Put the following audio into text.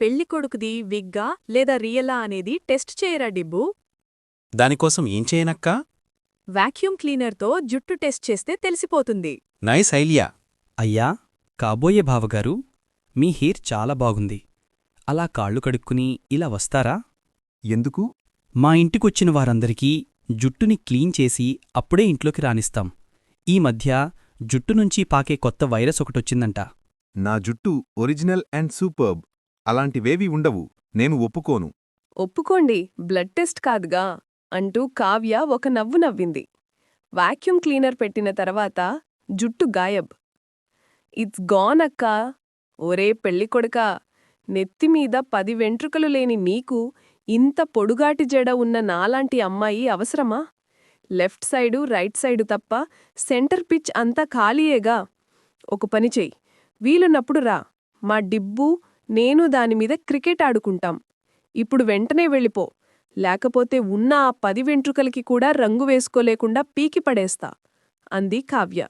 పెళ్ళికొడుకుది విగ్గా లేదా రియలా అనేది టెస్ట్ చేయరా డిబ్బు. దానికోసం ఏం చేయనక్కా? వాక్యూమ్ క్లీనర్తో జుట్టు టెస్ట్ చేస్తే తెలిసిపోతుంది. నైస్ ఐలియా. అయ్యా, కాబోయే బావగారు, మీ హెయిర్ చాలా బాగుంది. అలా కాళ్ళు కడుక్కుని ఇలా వస్తారా? ఎందుకు? మా ఇంటికొచ్చిన వారందరికీ జుట్టుని క్లీన్ చేసి అప్పుడే ఇంట్లోకి రానిస్తాం. ఈ మధ్య జుట్టునుంచి పాకే కొత్త వైరస్ ఒకటొచ్చిందంట. నా జుట్టు ఒరిజినల్ అండ్ సూపర్బ్. అలాంటివేవీ ఉండవు. నేను ఒప్పుకోను. ఒప్పుకోండి, బ్లడ్ టెస్ట్ కాదుగా అంటూ కావ్య ఒక నవ్వు నవ్వింది. వాక్యూమ్ క్లీనర్ పెట్టిన తర్వాత జుట్టు గాయబ్. ఇట్స్ గాన్ అక్కా. ఒరే పెళ్ళికొడుకా, నెత్తిమీద 10 వెంట్రుకలు లేని నీకు ఇంత పొడుగాటి జడ ఉన్న నాలాంటి అమ్మాయి అవసరమా? లెఫ్ట్ సైడు రైట్ సైడు తప్ప సెంటర్ పిచ్ అంతా ఖాళీయేగా. ఒక పని చెయ్యి, వీలున్నప్పుడు రా, మా డిబ్బు నేను దానిమీద క్రికెట్ ఆడుకుంటాం. ఇప్పుడు వెంటనే వెళ్ళిపో, లేకపోతే ఉన్న ఆ 10 వెంట్రుకలకి కూడా రంగు వేసుకోలేకుండా పీకి పడేస్తా అంది కావ్య.